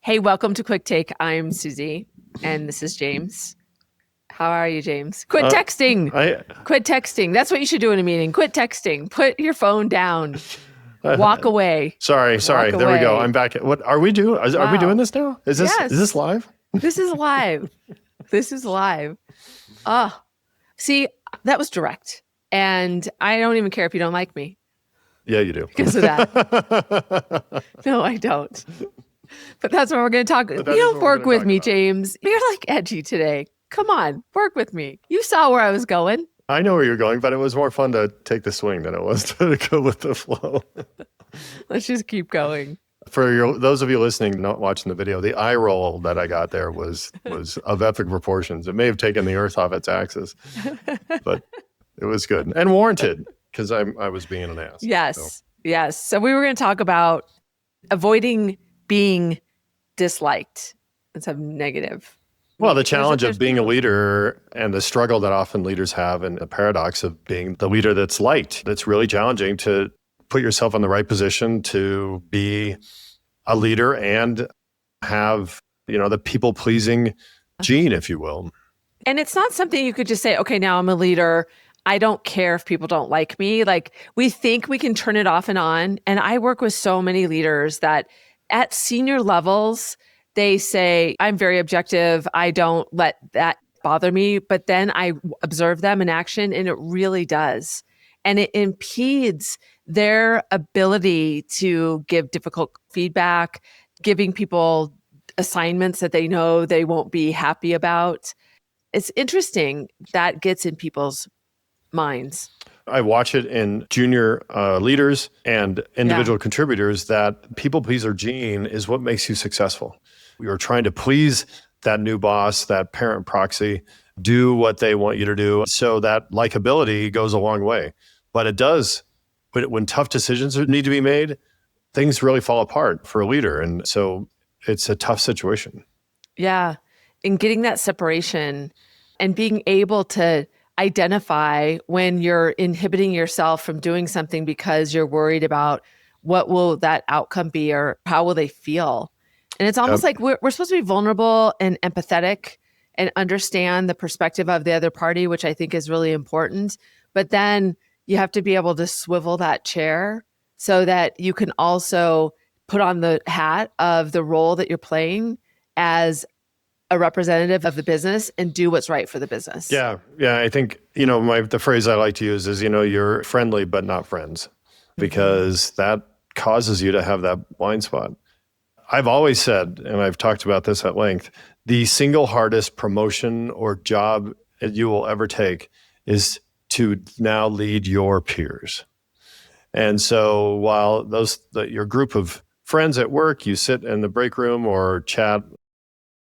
Hey, welcome to Quick Take. I'm Susie, and this is James. How are you, James? Quit texting. Quit texting. That's what you should do in a meeting. Quit texting. Put your phone down. Walk away. Sorry. Walk There we go. away. I'm back. What are we doing? Are we doing this now? Is this live? This is live. This is live. See, that was direct. And I don't even care if you don't like me. Yeah, you do. Because of that. No, I don't. But that's what we're going to talk. You don't work with me, James. You're like edgy today. Come on, work with me. You saw where I was going. I know where you're going, but it was more fun to take the swing than it was to go with the flow. Let's just keep going. For those of you listening, not watching the video, the eye roll that I got there was of epic proportions. It may have taken the earth off its axis, but it was good and warranted because I was being an ass. Yes. So we were going to talk about avoiding being disliked instead of negative. Well, the challenge of being a leader and the struggle that often leaders have and the paradox of being the leader that's liked. That's really challenging to put yourself in the right position to be a leader and have, the people-pleasing gene, if you will. And it's not something you could just say, okay, now I'm a leader. I don't care if people don't like me. Like, we think we can turn it off and on. And I work with so many leaders that at senior levels, they say, I'm very objective. I don't let that bother me. But then I observe them in action and it really does. And it impedes their ability to give difficult feedback, giving people assignments that they know they won't be happy about. It's interesting that gets in people's minds. I watch it in junior leaders and individual contributors that people pleaser gene is what makes you successful. You're trying to please that new boss, that parent proxy, do what they want you to do. So that likability goes a long way. But it does, when tough decisions need to be made, things really fall apart for a leader. And so it's a tough situation. Yeah. And getting that separation and being able to identify when you're inhibiting yourself from doing something because you're worried about what will that outcome be or how will they feel. And it's almost like we're supposed to be vulnerable and empathetic and understand the perspective of the other party, which I think is really important. But then you have to be able to swivel that chair so that you can also put on the hat of the role that you're playing as a representative of the business and do what's right for the business. Yeah. I think, the phrase I like to use is, you're friendly, but not friends, because that causes you to have that blind spot. I've always said, and I've talked about this at length, the single hardest promotion or job that you will ever take is to now lead your peers. And so while your group of friends at work, you sit in the break room or chat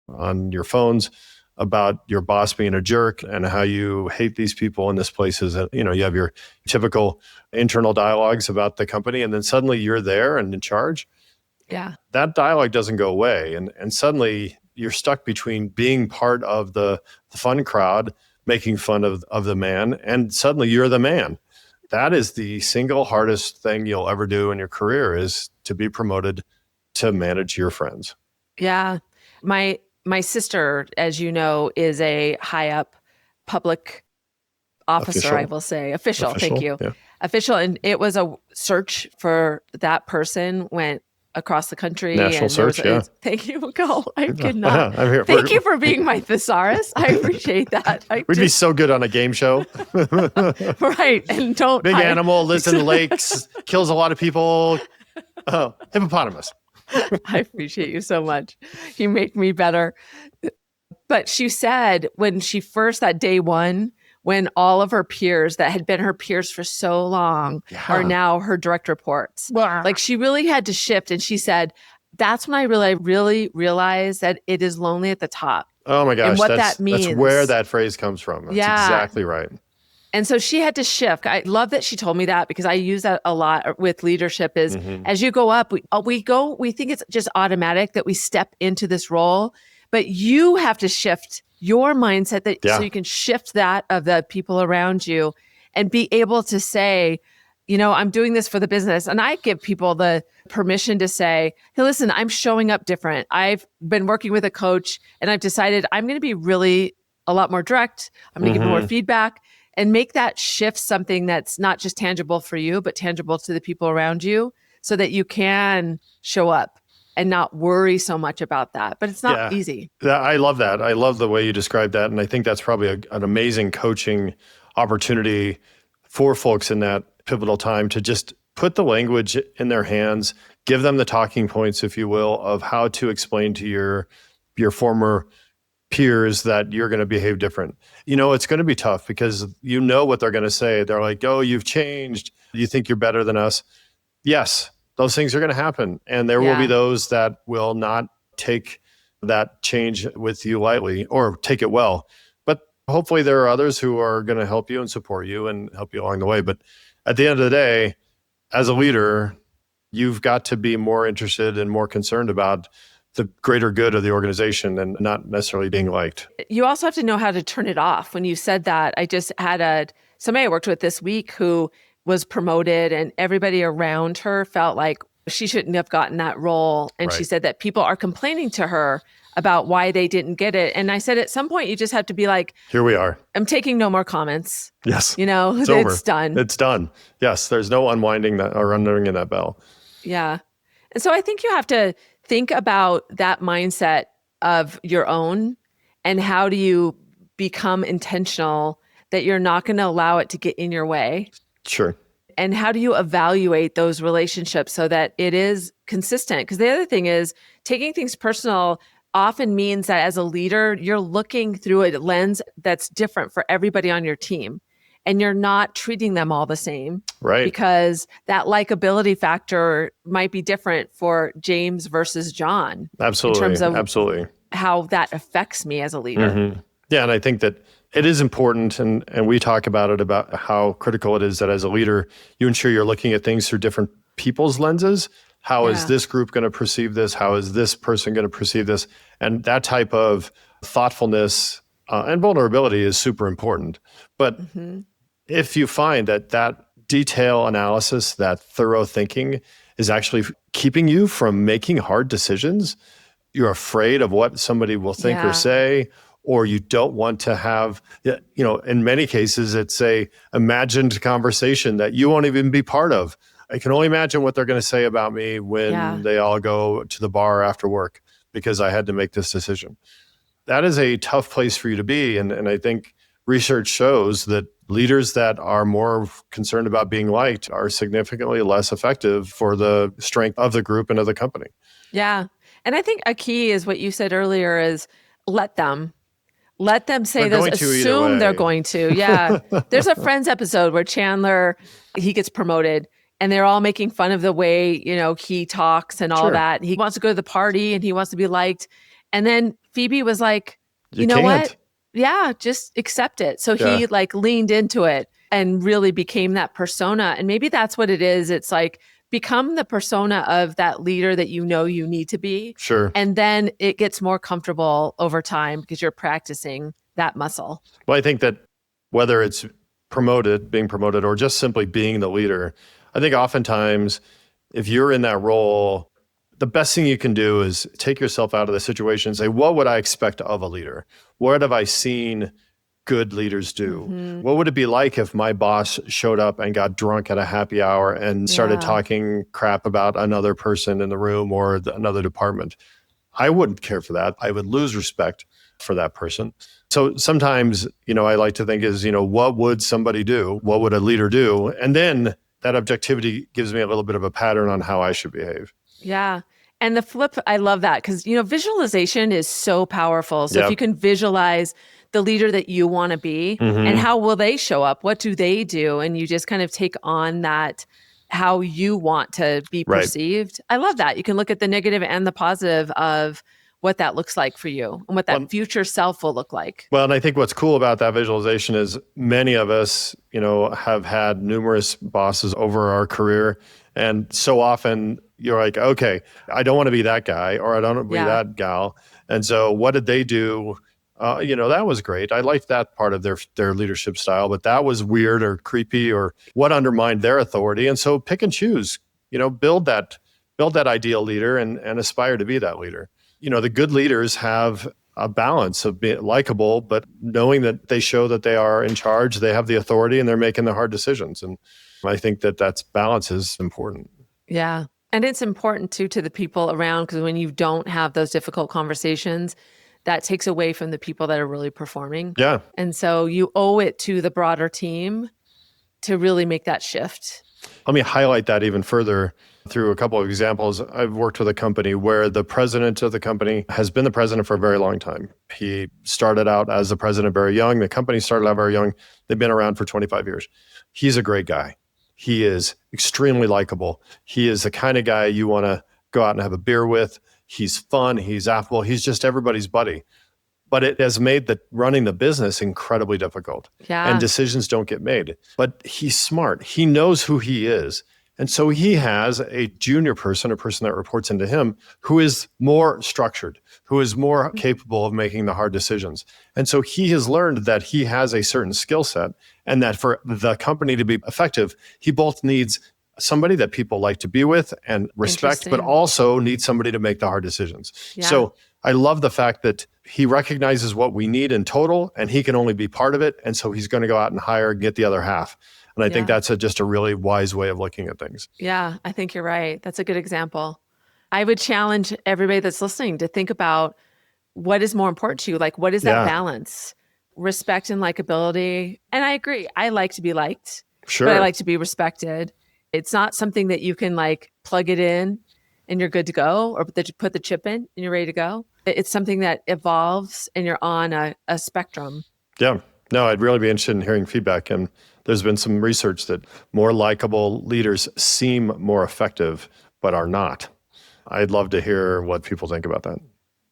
on your phones about your boss being a jerk and how you hate these people in this place, you have your typical internal dialogues about the company, and then suddenly you're there and in charge. Yeah. That dialogue doesn't go away. And suddenly you're stuck between being part of the fun crowd, making fun of the man, and suddenly you're the man. That is the single hardest thing you'll ever do in your career, is to be promoted to manage your friends. Yeah. My sister, as you know, is a high up public officer, I will say. Official, thank you. Yeah. Official. And it was a search for that person, went across the country. National search, Thank you, Nicole. I could not. I'm here. Thank you for being my thesaurus. I appreciate that. We'd be so good on a game show. Right. And Big animal, lives in the lakes, kills a lot of people. Oh, hippopotamus. I appreciate you so much. You make me better. But she said when she first, that day one, when all of her peers that had been her peers for so long are now her direct reports. Like, she really had to shift. And she said, that's when I really realized that it is lonely at the top. Oh my gosh. And what that means. That's where that phrase comes from. That's exactly right. And so she had to shift. I love that she told me that, because I use that a lot with leadership is as you go up, we think it's just automatic that we step into this role, but you have to shift your mindset so you can shift that of the people around you and be able to say, I'm doing this for the business. And I give people the permission to say, hey, listen, I'm showing up different. I've been working with a coach and I've decided I'm going to be really a lot more direct. I'm going to give more feedback and make that shift something that's not just tangible for you, but tangible to the people around you so that you can show up and not worry so much about that. But it's not easy. I love that. I love the way you described that. And I think that's probably an amazing coaching opportunity for folks in that pivotal time to just put the language in their hands, give them the talking points, if you will, of how to explain to your former peers that you're going to behave different. It's going to be tough because you know what they're going to say. They're like, oh, you've changed. You think you're better than us. Yes, those things are going to happen. And there will be those that will not take that change with you lightly or take it well. But hopefully there are others who are going to help you and support you and help you along the way. But at the end of the day, as a leader, you've got to be more interested and more concerned about the greater good of the organization and not necessarily being liked. You also have to know how to turn it off. When you said that, I just had somebody I worked with this week who was promoted and everybody around her felt like she shouldn't have gotten that role. And she said that people are complaining to her about why they didn't get it. And I said, at some point, you just have to be like, here we are. I'm taking no more comments. Yes. It's over. It's done. It's done. Yes. There's no unwinding that or unringing that bell. Yeah. And so I think you have to think about that mindset of your own and how do you become intentional that you're not going to allow it to get in your way. Sure. And how do you evaluate those relationships so that it is consistent? Because the other thing is taking things personal often means that as a leader, you're looking through a lens that's different for everybody on your team. And you're not treating them all the same. Right. Because that likability factor might be different for James versus John. Absolutely. In terms of absolutely. how that affects me as a leader. Yeah. And I think that it is important, and we talk about it, about how critical it is that as a leader, you ensure you're looking at things through different people's lenses. How is this group going to perceive this? How is this person going to perceive this? And that type of thoughtfulness and vulnerability is super important. But if you find that detail analysis, that thorough thinking is actually keeping you from making hard decisions, you're afraid of what somebody will think or say, or you don't want to have, in many cases, it's a imagined conversation that you won't even be part of. I can only imagine what they're going to say about me when they all go to the bar after work because I had to make this decision. That is a tough place for you to be. And I think research shows that leaders that are more concerned about being liked are significantly less effective for the strength of the group and of the company. Yeah. And I think a key is what you said earlier is let them say those, assume they're going to. Yeah. There's a Friends episode where Chandler, he gets promoted and they're all making fun of the way, he talks and all that. He wants to go to the party and he wants to be liked. And then Phoebe was like, you know what? Yeah, just accept it. So he leaned into it and really became that persona. And maybe that's what it is. It's like, become the persona of that leader that you need to be. Sure. And then it gets more comfortable over time because you're practicing that muscle. Well, I think that whether it's being promoted, or just simply being the leader, I think oftentimes if you're in that role, the best thing you can do is take yourself out of the situation and say, what would I expect of a leader? What have I seen good leaders do? What would it be like if my boss showed up and got drunk at a happy hour and started talking crap about another person in the room or another department? I wouldn't care for that. I would lose respect for that person. So sometimes, I like to think is, what would somebody do? What would a leader do? And then that objectivity gives me a little bit of a pattern on how I should behave. Yeah. And the flip, I love that because, visualization is so powerful. So if you can visualize the leader that you want to be and how will they show up? What do they do? And you just kind of take on that, how you want to be perceived. I love that. You can look at the negative and the positive of what that looks like for you and what that future self will look like. Well, and I think what's cool about that visualization is many of us, have had numerous bosses over our career. And so often you're like, okay, I don't want to be that guy or I don't want to be that gal. And so what did they do That was great. I liked that part of their leadership style, but that was weird or creepy or what undermined their authority. And so pick and choose, build that ideal leader and aspire to be that leader. The good leaders have a balance of being likable, but knowing that they show that they are in charge, they have the authority, and they're making the hard decisions. And I think that's balance is important. Yeah. And it's important too to the people around, because when you don't have those difficult conversations, that takes away from the people that are really performing. Yeah. And so you owe it to the broader team to really make that shift. Let me highlight that even further through a couple of examples. I've worked with a company where the president of the company has been the president for a very long time. He started out as the president very young. The company started out very young. They've been around for 25 years. He's a great guy. He is extremely likable. He is the kind of guy you want to go out and have a beer with. He's fun. He's affable. He's just everybody's buddy. But it has made running the business incredibly difficult. Yeah. And decisions don't get made. But he's smart. He knows who he is. And so he has a junior person, a person that reports into him, who is more structured, who is more capable of making the hard decisions. And so he has learned that he has a certain skill set, and that for the company to be effective, he both needs somebody that people like to be with and respect, but also needs somebody to make the hard decisions. Yeah. So I love the fact that he recognizes what we need in total, and he can only be part of it. And so he's going to go out and hire and get the other half. And I think that's just a really wise way of looking at things. Yeah, I think you're right. That's a good example. I would challenge everybody that's listening to think about what is more important to you. Like, what is that balance? Respect and likability. And I agree. I like to be liked, but I like to be respected. It's not something that you can plug it in and you're good to go, or put the chip in and you're ready to go. It's something that evolves and you're on a spectrum. Yeah. No, I'd really be interested in hearing feedback. And there's been some research that more likable leaders seem more effective, but are not. I'd love to hear what people think about that.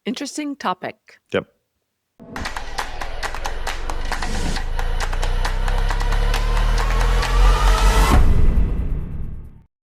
Interesting topic. Yep.